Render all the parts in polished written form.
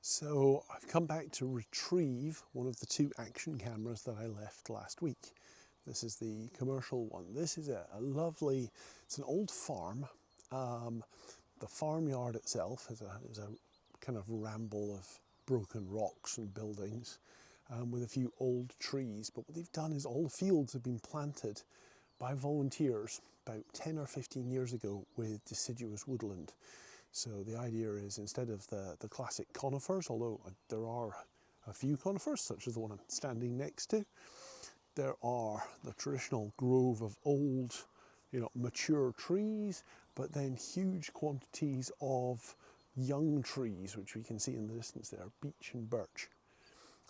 So I've come back to retrieve one of the two action cameras that I left last week. This is the commercial one. This is a lovely, it's an old farm. The farmyard itself is a kind of ramble of broken rocks and buildings with a few old trees. But what they've done is all the fields have been planted by volunteers about 10 or 15 years ago with deciduous woodland. So the idea is, instead of the classic conifers, although there are a few conifers, such as the one I'm standing next to, there are the traditional grove of old, mature trees, but then huge quantities of young trees, which we can see in the distance there, beech and birch.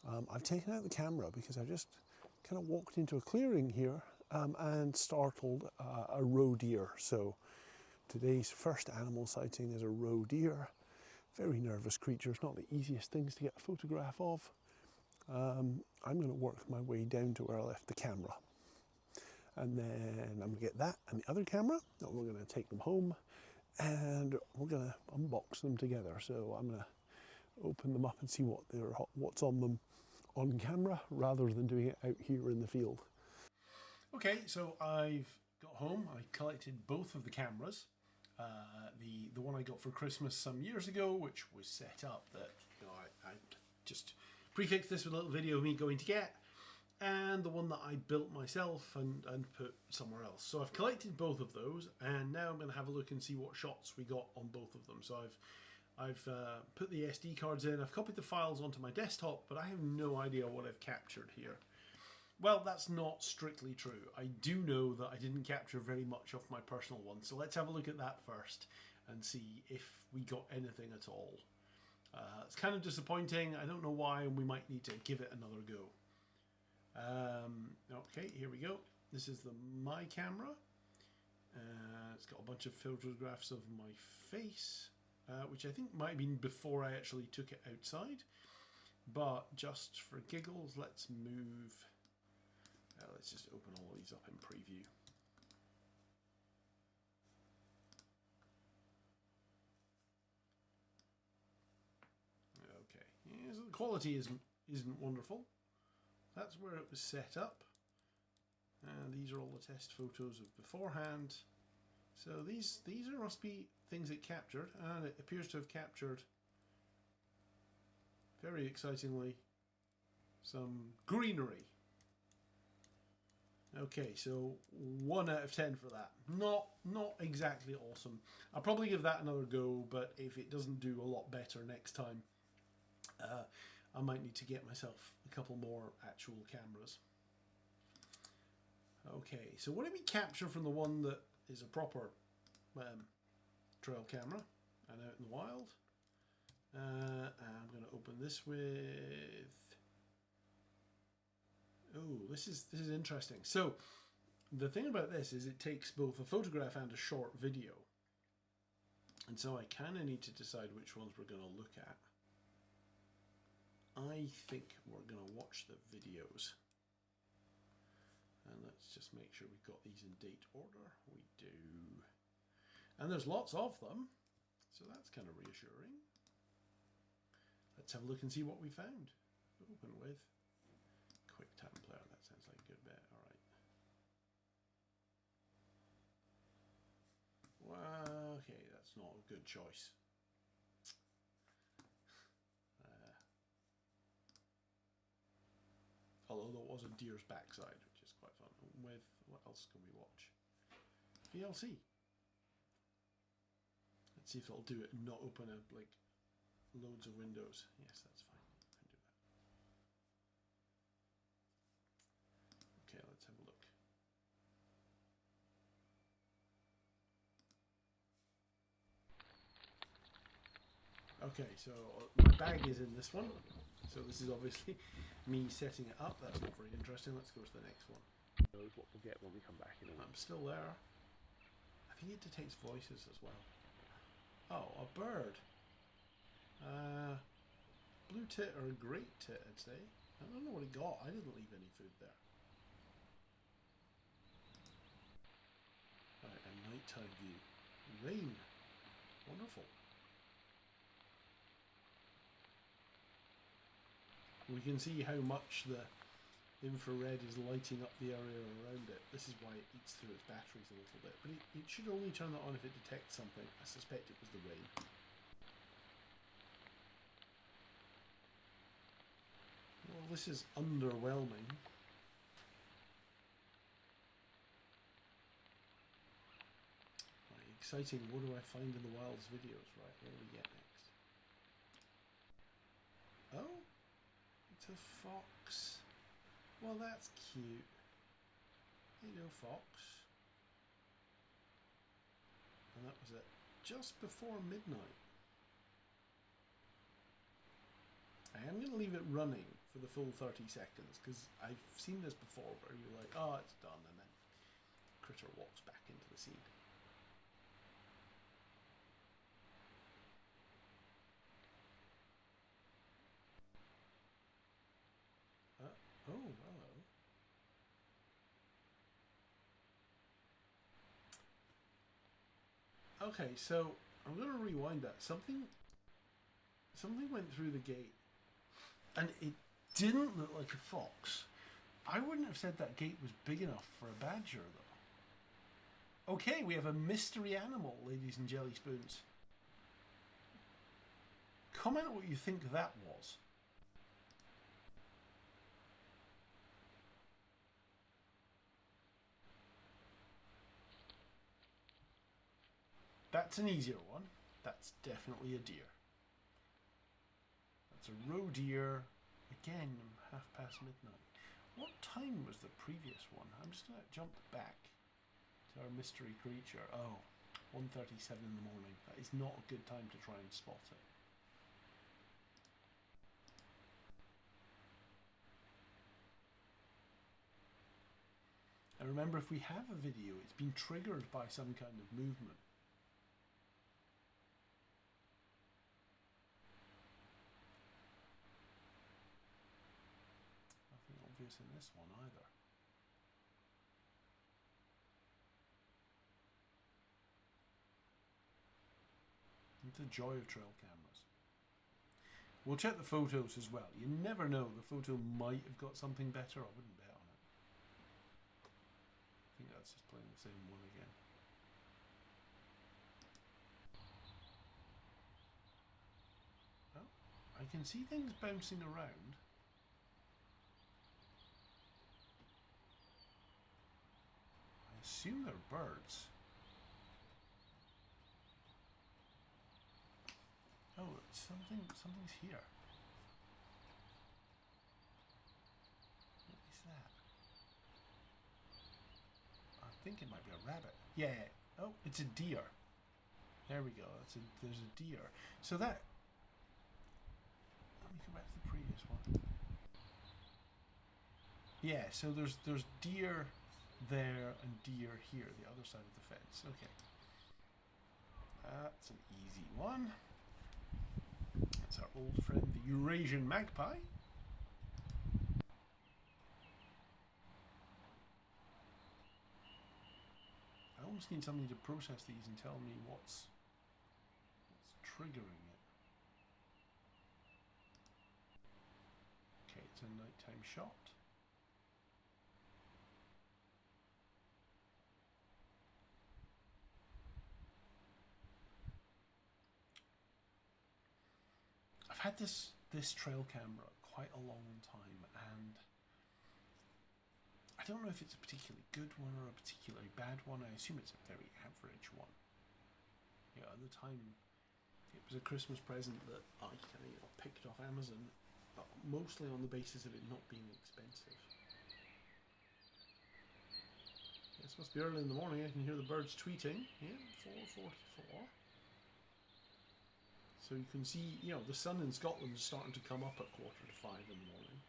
I've taken out the camera because I just kind of walked into a clearing here and startled a roe deer. So today's first animal sighting is a roe deer. Very nervous creatures, not the easiest things to get a photograph of. I'm going to work my way down to where I left the camera. And then I'm going to get that and the other camera, and we're going to take them home and we're going to unbox them together. So I'm going to open them up and see what's on them on camera rather than doing it out here in the field. Okay, so I've got home, I collected both of the cameras. The one I got for Christmas some years ago, which was set up that I just prefixed this with a little video of me going to get, and the one that I built myself and put somewhere else. So I've collected both of those, and now I'm going to have a look and see what shots we got on both of them. So I've put the SD cards in, I've copied the files onto my desktop, but I have no idea what I've captured here. Well, that's not strictly true. I do know that I didn't capture very much of my personal one, so let's have a look at that first and see if we got anything at all. It's kind of disappointing. I don't know why, and we might need to give it another go. Okay, here we go. This is my camera. It's got a bunch of photographs of my face, which I think might have been before I actually took it outside. But just for giggles, let's move... let's just open all these up in preview. Okay, yeah, so the quality isn't wonderful. That's where it was set up. And these are all the test photos of beforehand. So these must be things it captured, and it appears to have captured, very excitingly, some greenery. Okay, so 1 out of 10 for that. Not exactly awesome. I'll probably give that another go, but if it doesn't do a lot better next time, I might need to get myself a couple more actual cameras. Okay, so what did we capture from the one that is a proper trail camera and out in the wild? I'm going to open this with... Oh, this is interesting. So the thing about this is it takes both a photograph and a short video. And so I kind of need to decide which ones we're going to look at. I think we're going to watch the videos. And let's just make sure we've got these in date order. We do. And there's lots of them. So that's kind of reassuring. Let's have a look and see what we found. Open with QuickTime Player. That sounds like a good bet. All right. Well, okay, that's not a good choice. Although there was a deer's backside, which is quite fun. With what else can we watch? VLC. Let's see if it'll do it and not open up like loads of windows. Yes, that's fine. I can do that. Okay, let's have a look. Okay, so my bag is in this one. So this is obviously me setting it up. That's not very interesting. Let's go to the next one. Who knows what we'll get when we come back in. I'm still there. I think it detects voices as well. Oh, a bird. Blue tit or a great tit, I'd say. I don't know what it got. I didn't leave any food there. Right, a nighttime view. Rain. Wonderful. We can see how much the infrared is lighting up the area around it. This is why it eats through its batteries a little bit. But it should only turn that on if it detects something. I suspect it was the rain. Well, this is underwhelming. Right, exciting. What do I find in the wilds videos? Right, what do we get next? Oh, it's a fox. Well, that's cute. Hello, fox. And that was it. Just before midnight. I am going to leave it running for the full 30 seconds because I've seen this before where you're like, oh, it's done, and then critter walks back into the scene. Oh, hello. Okay, so I'm going to rewind that. Something went through the gate, and it didn't look like a fox. I wouldn't have said that gate was big enough for a badger, though. Okay, we have a mystery animal, ladies and jelly spoons. Comment what you think that was. That's an easier one. That's definitely a deer. That's a roe deer. Again, midnight. What time was the previous one? I'm just going to jump back to our mystery creature. Oh, 1:37 in the morning. That is not a good time to try and spot it. And remember, if we have a video, it's been triggered by some kind of movement. Nothing obvious in this one either. It's the joy of trail cameras. We'll check the photos as well. You never know, the photo might have got something better. I wouldn't bet on it. I think that's just playing the same one again. Oh, I can see things bouncing around. I assume they're birds. Oh, something's here. What is that? I think it might be a rabbit. Yeah. Oh, it's a deer. There we go. There's a deer. So that. Let me go back to the previous one. Yeah. So there's deer there and deer here, the other side of the fence. Okay. That's an easy one. That's our old friend, the Eurasian magpie. I almost need somebody to process these and tell me what's triggering it. Okay, it's a nighttime shot. I've had this trail camera quite a long time, and I don't know if it's a particularly good one or a particularly bad one. I assume it's a very average one. Yeah, at the time, it was a Christmas present that I kind of picked off Amazon, but mostly on the basis of it not being expensive. Yeah, it's supposed to be early in the morning. I can hear the birds tweeting. Yeah, 4:44. So you can see, the sun in Scotland is starting to come up at 4:45 in the morning.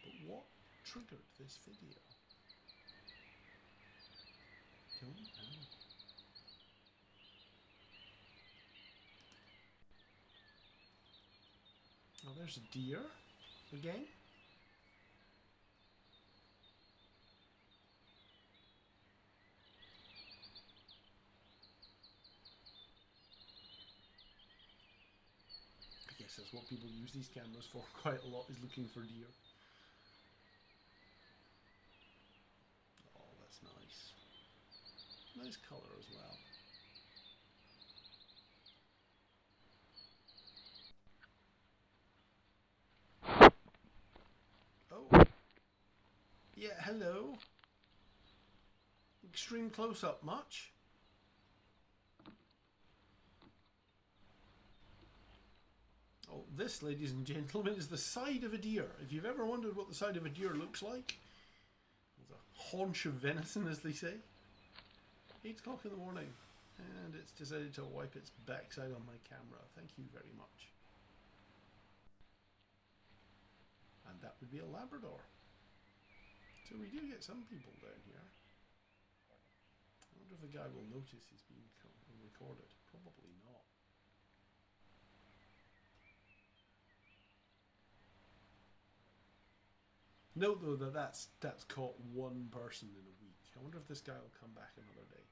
But what triggered this video? Don't know. Oh, there's a deer again. I guess as That's what people use these cameras for quite a lot, is looking for deer. Oh, that's nice. Nice colour as well. Oh. Yeah, hello. Extreme close-up much? Oh, this, ladies and gentlemen, is the side of a deer. If you've ever wondered what the side of a deer looks like, it's a haunch of venison, as they say. 8 o'clock in the morning, and it's decided to wipe its backside on my camera. Thank you very much. And that would be a Labrador. So we do get some people down here. I wonder if the guy will notice he's being recorded. Probably not. Note though that that's caught one person in a week. I wonder if this guy will come back another day.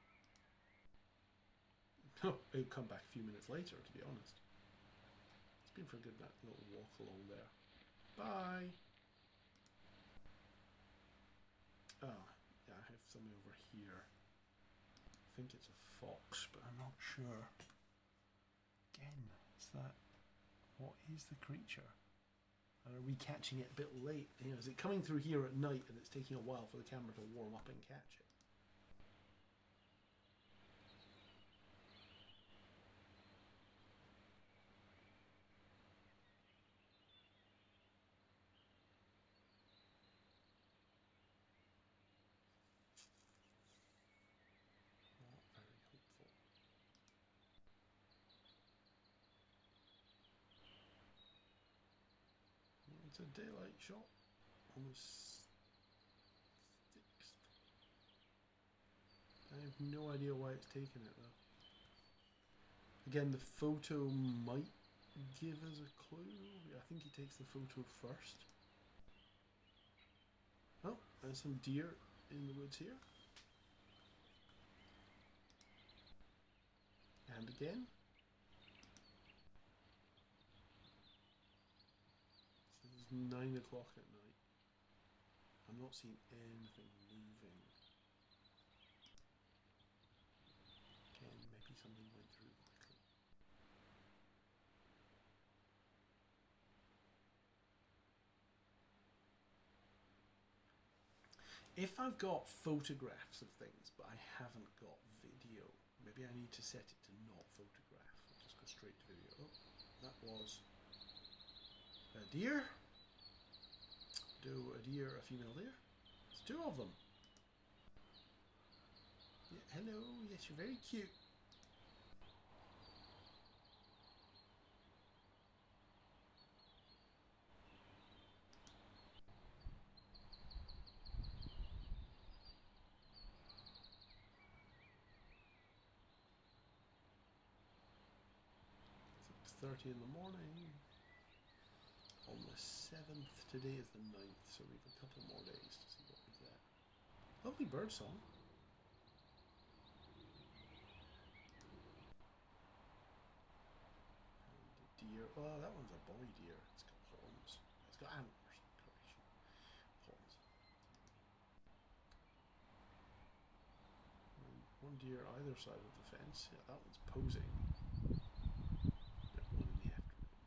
No, he'll come back a few minutes later, to be honest. It's been for a good little walk along there. Bye. Oh, yeah, I have something over here. I think it's a fox, but I'm not sure. Again, is that... What is the creature? And are we catching it a bit late? You know, is it coming through here at night and it's taking a while for the camera to warm up and catch it? Not very hopeful. It's a daylight shot on the 6th. I have no idea why it's taken it though. Again, the photo might give us a clue. I think he takes the photo first. Oh, there's some deer in the woods here. And again. So it's 9 o'clock at night. I'm not seeing anything moving. Again, maybe something went through quickly. If I've got photographs of things, but I haven't got video, maybe I need to set it to not photograph. I'll just go straight to video. Oh, that was a deer. A deer, a female deer. It's 2 of them. Yeah, hello, yes, you're very cute. It's 6:30 in the morning. On the 7th, today is the 9th, so we have a couple more days to see what we get. Lovely bird song. And a deer. Oh, that one's a boy deer. It's got horns. It's got antlers. Correction. Horns. And 1 deer either side of the fence. Yeah, that one's posing. One in the afternoon.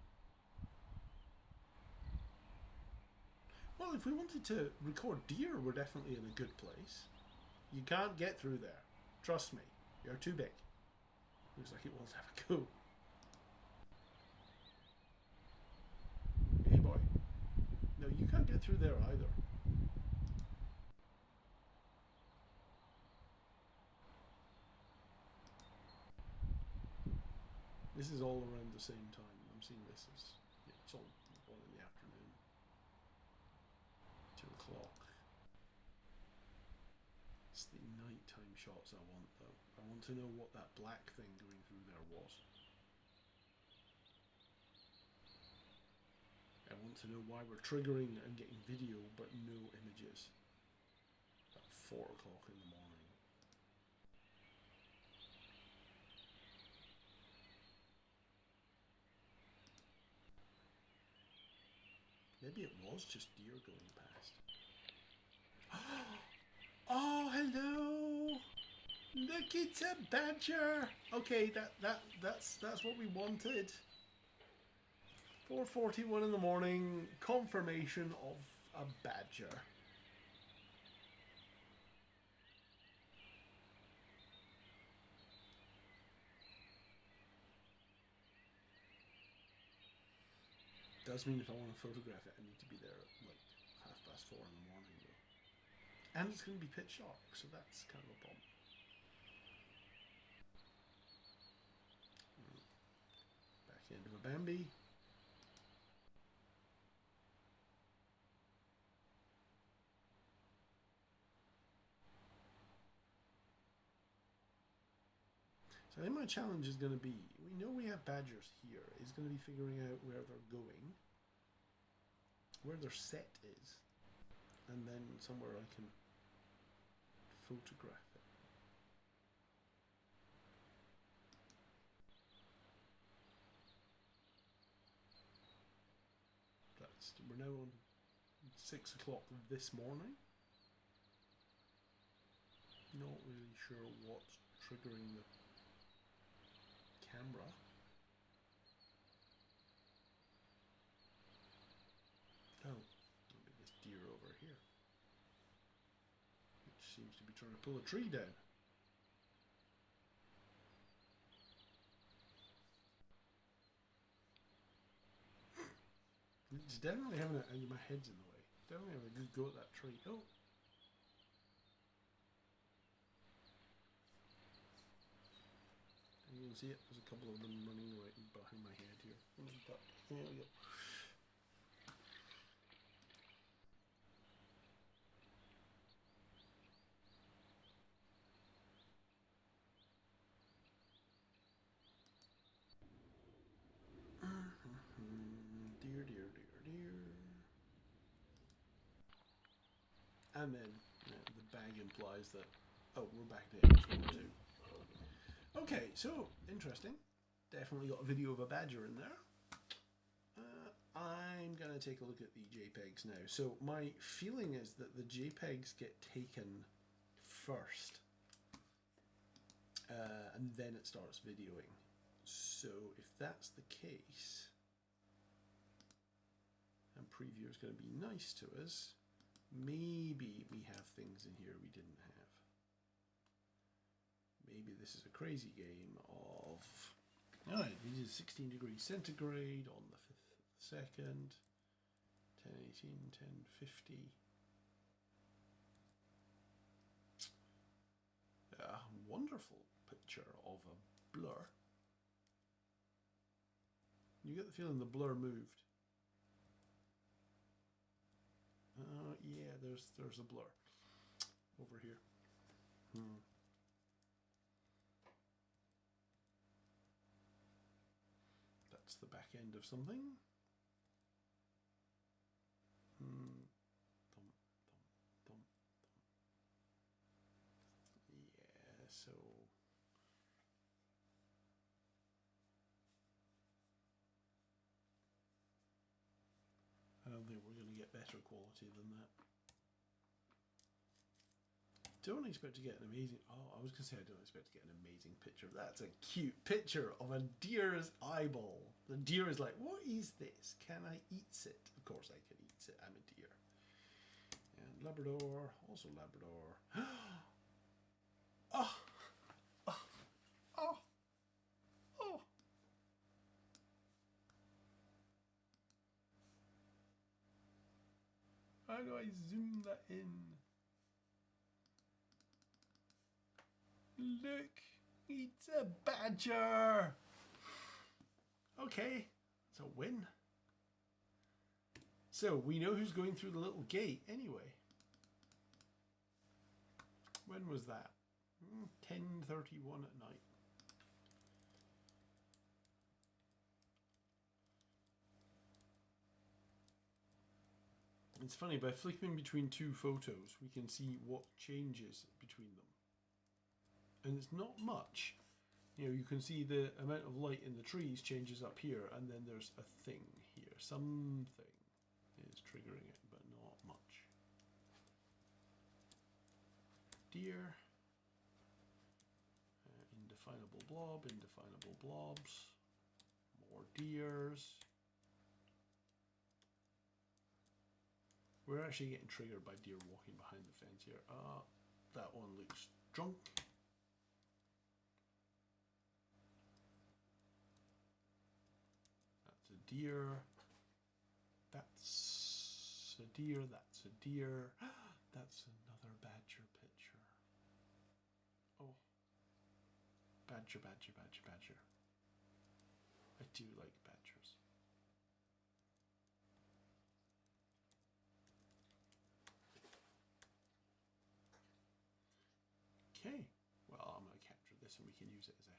Well, if we wanted to record deer, we're definitely in a good place. You can't get through there. Trust me. You're too big. Looks like it wants to have a go. Hey boy. No, you can't get through there either. This is all around the same time. I'm seeing this as... Yeah, it's all 1 in the afternoon. 2 o'clock. It's the nighttime shots I want though. I want to know what that black thing going through there was. I want to know why we're triggering and getting video but no images at 4 o'clock in the morning. Maybe it was just deer going past. Oh, hello! Look, it's a badger. Okay, that's what we wanted. 4:41 in the morning. Confirmation of a badger. Does mean if I want to photograph it, I need to be there at like 4:30 in the morning though. And it's going to be pitch dark, so that's kind of a problem. Back end of a Bambi. So I think my challenge is going to be, we know we have badgers here, is going to be figuring out where they're going, where their set is, and then somewhere I can photograph it. We're now on 6 o'clock this morning. Not really sure what's triggering the camera. Oh, maybe this deer over here, which seems to be trying to pull a tree down. It's definitely having a... My head's in the way. Definitely having a good go at that tree. Oh! And you can see it. There's a couple of them running right behind my head here. There we go. Deer, deer, deer, deer. And then the bag implies that... Oh, we're back to image number 2. Okay, so, interesting. Definitely got a video of a badger in there. I'm going to take a look at the JPEGs now. So my feeling is that the JPEGs get taken first. And then it starts videoing. So if that's the case, and Preview is going to be nice to us, maybe we have things in here we didn't have. Maybe this is a crazy game of... Alright, we did 16 degrees centigrade on the 2nd, 1080, 1050. A wonderful picture of a blur. You get the feeling the blur moved. Yeah, there's a blur over here. That's the back end of something. Thump, thump, thump, thump. Yeah, so... I don't think we're going to get better quality than that. Don't expect to get an amazing... Oh, I was going to say I don't expect to get an amazing picture. That's a cute picture of a deer's eyeball. The deer is like, what is this? Can I eat it? Of course I can eat it. I'm a deer. And Labrador, also Labrador. Oh! Oh! Oh! Oh! How do I zoom that in? Look, it's a badger. Okay, it's a win. So we know who's going through the little gate anyway. When was that? 10:31 at night. It's funny, by flipping between two photos, we can see what changes between them. And it's not much. You know, you can see the amount of light in the trees changes up here, and then there's a thing here, something. is triggering it, but not much. Deer. Indefinable blob, indefinable blobs. More deers. We're actually getting triggered by deer walking behind the fence here. That one looks drunk. That's a deer. That's a deer. That's a deer. That's another badger picture. Oh. Badger, badger, badger, badger. I do like badgers. Okay, well, I'm going to capture this and we can use it as a